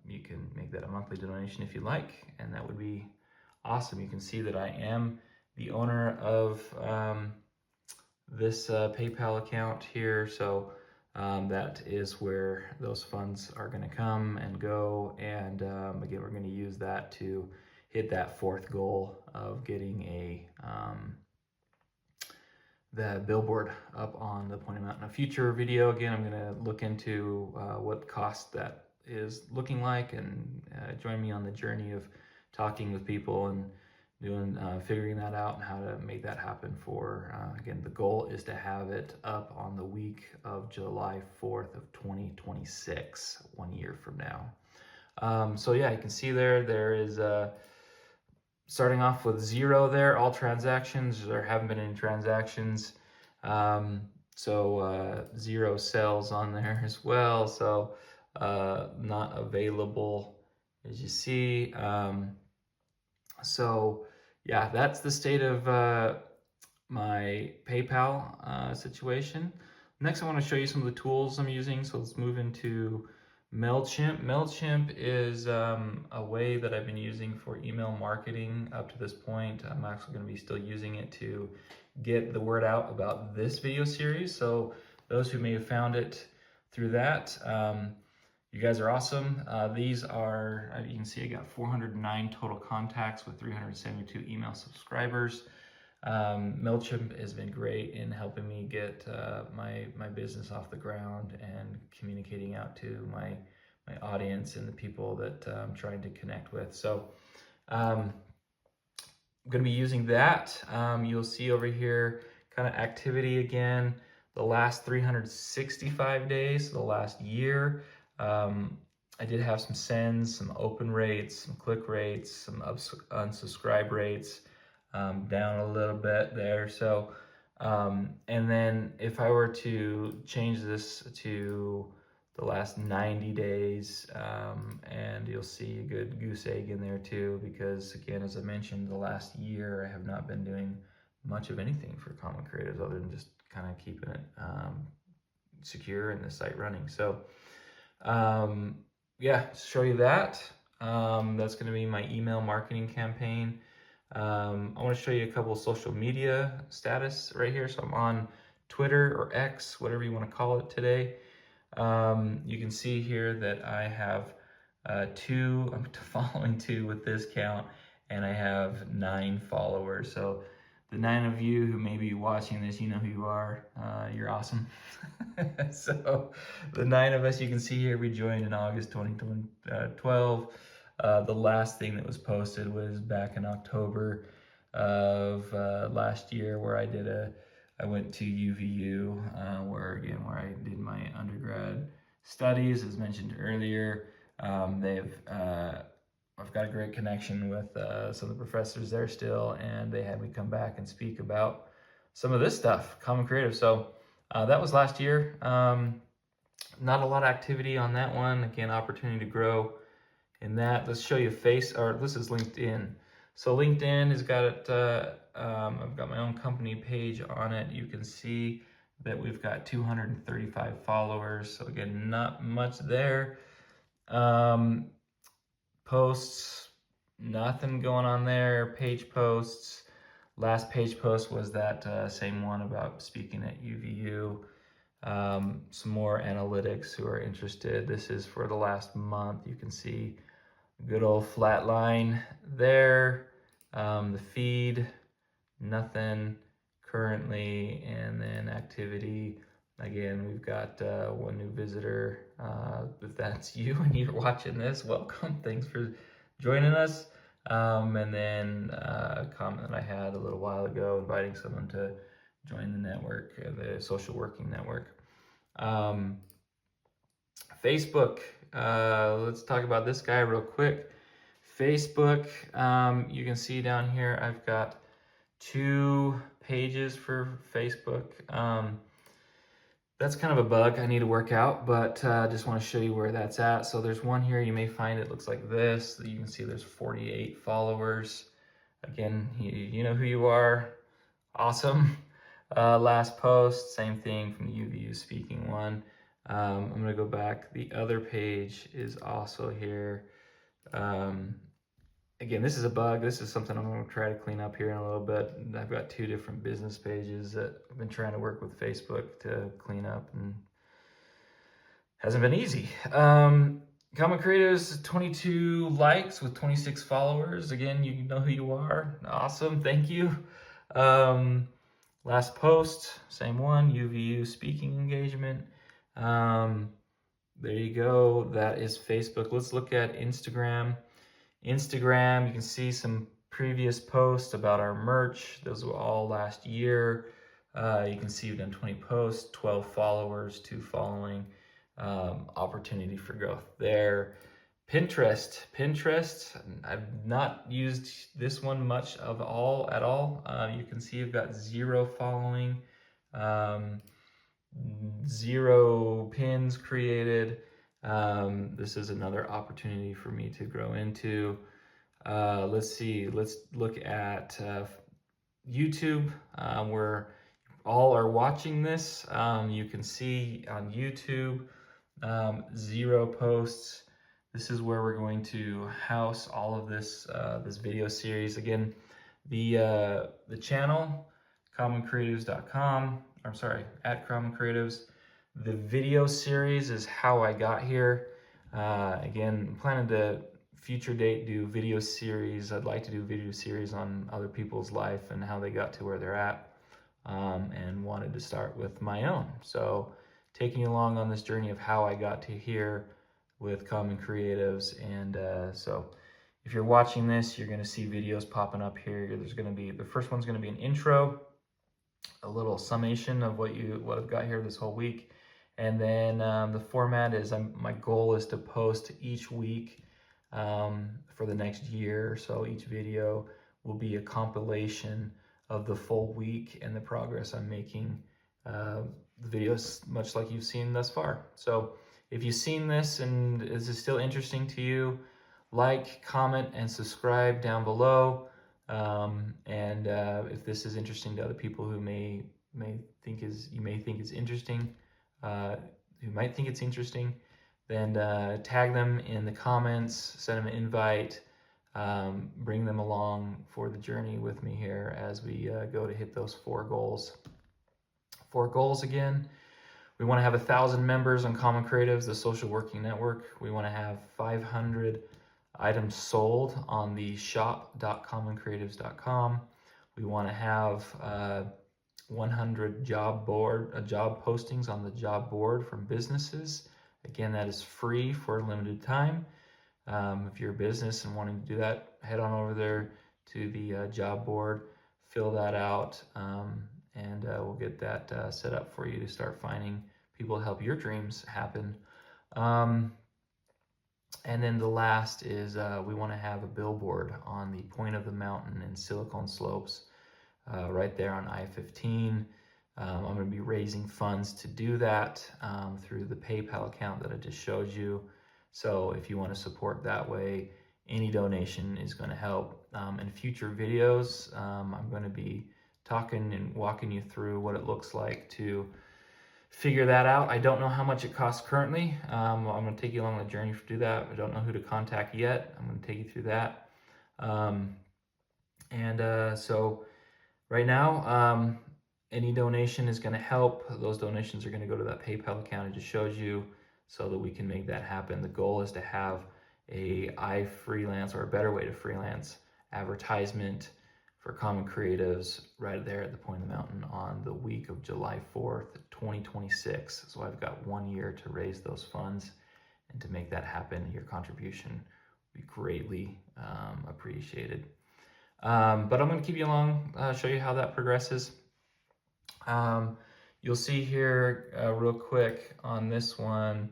you can make that a monthly donation if you like, and that would be awesome. You can see that I am the owner of this PayPal account here, so that is where those funds are going to come and go. And again, we're going to use that to hit that fourth goal of getting a the billboard up on the Pointy Mountain. In a future video, again, I'm going to look into what cost that is looking like, and join me on the journey of talking with people and doing figuring that out and how to make that happen. For again, the goal is to have it up on the week of July 4th of 2026, 1 year from now. So yeah, you can see there is starting off with 0 there, all transactions. There haven't been any transactions, so 0 sales on there as well, so not available, as you see. So yeah, that's the state of my PayPal situation. Next, I want to show you some of the tools I'm using. So let's move into MailChimp. MailChimp is a way that I've been using for email marketing up to this point. I'm actually going to be still using it to get the word out about this video series. So those who may have found it through that, you guys are awesome. These are, you can see I got 409 total contacts with 372 email subscribers. MailChimp has been great in helping me get my business off the ground and communicating out to my audience and the people that I'm trying to connect with. So I'm going to be using that. You'll see over here kind of activity again, the last 365 days, the last year. I did have some sends, some open rates, some click rates, some unsubscribe rates. Down a little bit there. So and then if I were to change this to the last 90 days, and you'll see a good goose egg in there too, because again, as I mentioned, the last year I have not been doing much of anything for Common Creatives other than just kind of keeping it secure and the site running. So yeah, show you that. That's going to be my email marketing campaign. I want to show you a couple of social media status right here. So I'm on Twitter or X, whatever you want to call it today. You can see here that I have I'm following 2 with this count, and I have 9 followers. So the 9 of you who may be watching this, you know who you are. You're awesome. So the 9 of us you can see here, we joined in August 2012. The last thing that was posted was back in October of last year, where I went to UVU, where I did my undergrad studies, as mentioned earlier. I've got a great connection with some of the professors there still, and they had me come back and speak about some of this stuff, Common Creative. So that was last year. Not a lot of activity on that one. Again, opportunity to grow in that. Let's show you this is LinkedIn. So LinkedIn has got I've got my own company page on it. You can see that we've got 235 followers. So again, not much there. Posts, nothing going on there. Page posts. Last page post was that same one about speaking at UVU. Some more analytics who are interested. This is for the last month. You can see good old flat line there. The feed, nothing currently, and then activity. Again, we've got one new visitor. If that's you and you're watching this, welcome. Thanks for joining us. And then a comment that I had a little while ago, inviting someone to join the network, the social working network. Facebook, let's talk about this guy real quick. Facebook, you can see down here, I've got 2 pages for Facebook. That's kind of a bug I need to work out, but I just want to show you where that's at. So there's one here, you may find it looks like this. You can see there's 48 followers. Again, you know who you are. Awesome. Last post, same thing from the UVU speaking one. I'm going to go back. The other page is also here. Again, this is a bug. This is something I'm going to try to clean up here in a little bit. I've got 2 different business pages that I've been trying to work with Facebook to clean up, and hasn't been easy. Common Creatives, 22 likes with 26 followers. Again, you know who you are. Awesome. Thank you. Last post, same one, UVU speaking engagement. There you go. That is Facebook. Let's look at Instagram. Instagram, you can see some previous posts about our merch. Those were all last year. You can see we've done 20 posts, 12 followers, 2 following. Opportunity for growth there. Pinterest, I've not used this one much at all. You can see I've got 0 following, 0 pins created. This is another opportunity for me to grow into. Let's see, let's look at YouTube, where all are watching this. You can see on YouTube, 0 posts. This is where we're going to house all of this this video series. Again, the channel, commoncreatives.com. I'm sorry, at Common Creatives. The video series is how I got here. Again, I'm planning to future date do video series. I'd like to do video series on other people's life and how they got to where they're at, and wanted to start with my own. So taking you along on this journey of how I got to here with Common Creatives. And so if you're watching this, you're going to see videos popping up here. There's going to be, the first one's going to be an intro, a little summation of what I've got here this whole week. And then the format is, my goal is to post each week for the next year. So each video will be a compilation of the full week and the progress I'm making. The videos, much like you've seen thus far. So if you've seen this and is it still interesting to you, like, comment, and subscribe down below. And if this is interesting to other people who you may think it's interesting, then tag them in the comments, send them an invite, bring them along for the journey with me here as we go to hit those 4 goals. 4 goals again. We want to have 1,000 members on Common Creatives, the social working network. We want to have 500 items sold on the shop.commoncreatives.com. We want to have 100 job postings on the job board from businesses. Again, that is free for a limited time. If you're a business and wanting to do that, head on over there to the job board, fill that out, and we'll get that set up for you to start finding people to help your dreams happen. And then the last is we want to have a billboard on the point of the mountain in Silicon Slopes, right there on I-15. I'm going to be raising funds to do that through the PayPal account that I just showed you. So if you want to support that way, any donation is going to help. In future videos, I'm going to be talking and walking you through what it looks like to figure that out. I don't know how much it costs currently. I'm going to take you along the journey to do that. I don't know who to contact yet. I'm going to take you through that. So right now, any donation is going to help. Those donations are going to go to that PayPal account I just showed you so that we can make that happen. The goal is to have a iFreelance, or a better way to freelance, advertisement for Common Creatives right there at the point of the mountain on the week of July 4th, 2026. So I've got 1 year to raise those funds, and to make that happen, your contribution would be greatly appreciated. But I'm going to keep you along, show you how that progresses. You'll see here real quick on this one,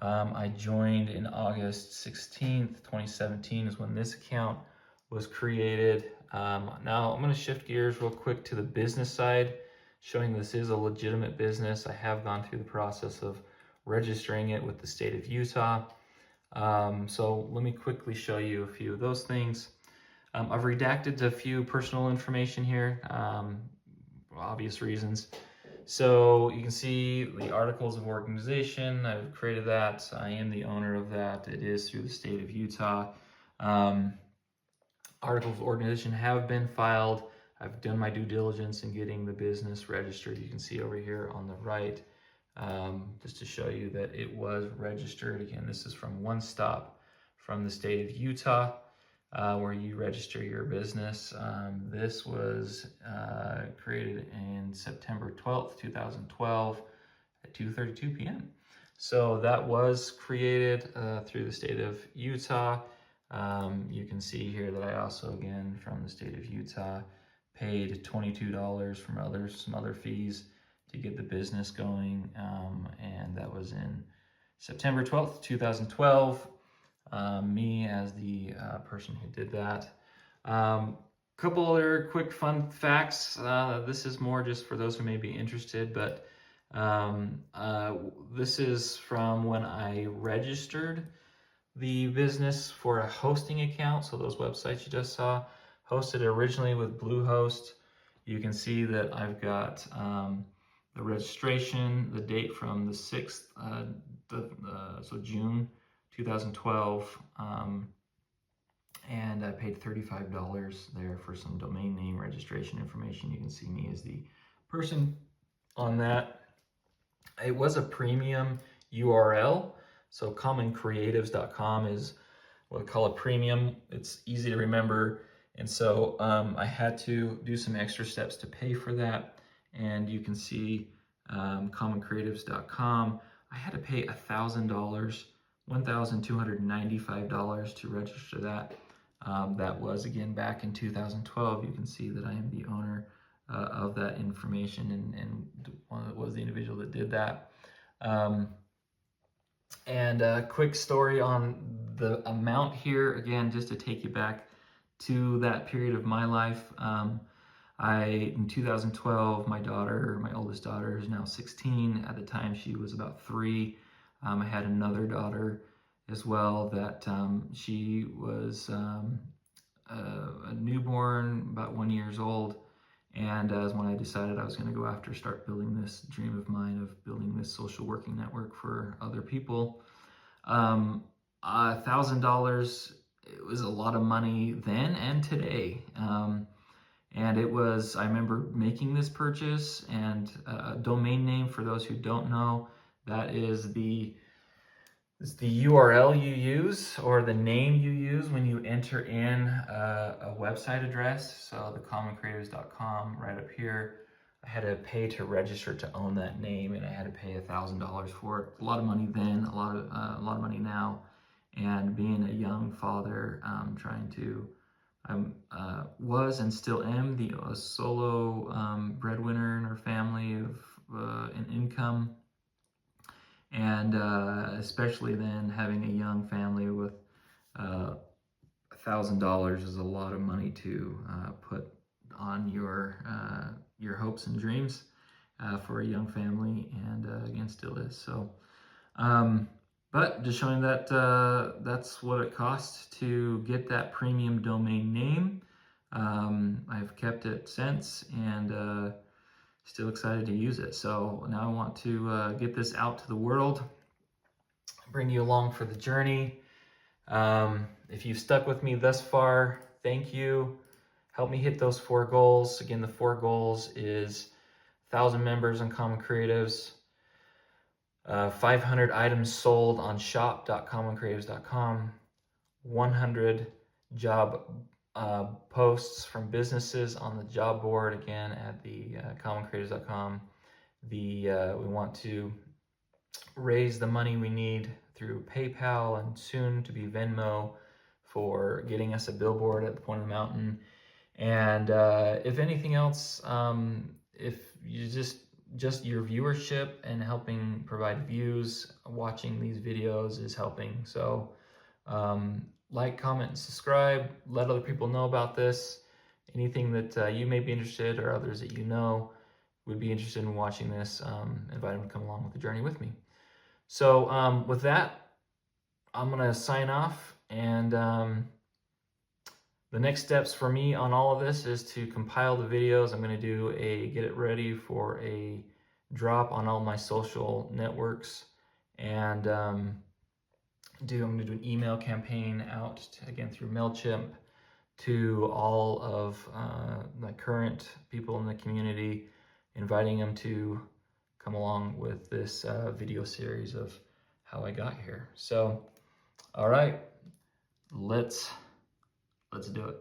I joined in August 16th, 2017 is when this account was created. Now I'm going to shift gears real quick to the business side, showing this is a legitimate business. I have gone through the process of registering it with the state of Utah. So let me quickly show you a few of those things. I've redacted a few personal information here, for obvious reasons. So you can see the articles of organization. I've created that. I am the owner of that. It is through the state of Utah. Articles of organization have been filed. I've done my due diligence in getting the business registered. You can see over here on the right, just to show you that it was registered. Again, this is from One Stop from the state of Utah, where you register your business. This was created in September 12th, 2012 at 2:32 p.m. So that was created through the state of Utah. You can see here that I also, again, from the state of Utah, paid $22 from some other fees to get the business going. And that was in September 12th, 2012. Me as the person who did that. Couple other quick fun facts. This is more just for those who may be interested, but this is from when I registered the business for a hosting account. So those websites you just saw, hosted originally with Bluehost. You can see that I've got the registration, the date from the 6th, so June 2012, and I paid $35 there for some domain name registration information. You can see me as the person on that. It was a premium URL, so commoncreatives.com is what I call a premium. It's easy to remember, and so I had to do some extra steps to pay for that. And you can see commoncreatives.com, I had to pay $1,000, $1,295 to register that. That was, again, back in 2012. You can see that I am the owner of that information, and was the individual that did that. And a quick story on the amount here, again, just to take you back to that period of my life. In 2012, my oldest daughter is now 16. At the time, she was about 3. I had another daughter as well that she was a newborn, about 1 year old. And as when I decided I was going to go after, start building this dream of mine of building this social working network for other people. $1,000, it was a lot of money then and today. And it was, I remember making this purchase, and a domain name, for those who don't know, that is the URL you use, or the name you use when you enter in a website address. So the commoncreatives.com right up here, I had to pay to register to own that name, and I had to pay $1,000 for it. A lot of money then, a lot of money now. And being a young father, was and still am a solo breadwinner in our family of an income. And especially then having a young family with $1,000 is a lot of money to put on your hopes and dreams for a young family, and again, still is. So, but just showing that that's what it costs to get that premium domain name. I've kept it since, and still excited to use it. So now I want to get this out to the world, bring you along for the journey. If you've stuck with me thus far, thank you. Help me hit those 4 goals. Again, the 4 goals is 1,000 members on Common Creatives, 500 items sold on shop.commoncreatives.com, 100 job posts from businesses on the job board, again, at the commoncreatives.com. We want to raise the money we need through PayPal and soon to be Venmo for getting us a billboard at the point of the mountain. And if anything else, if you just your viewership and helping provide views, watching these videos is helping. So like, comment, and subscribe. Let other people know about this. Anything that you may be interested, or others that you know would be interested in watching this, invite them to come along with the journey with me. So with that, I'm going to sign off, and the next steps for me on all of this is to compile the videos. I'm going to get it ready for a drop on all my social networks, and I'm going to do an email campaign out again through MailChimp to all of the current people in the community, inviting them to come along with this video series of how I got here. So, all right, let's do it.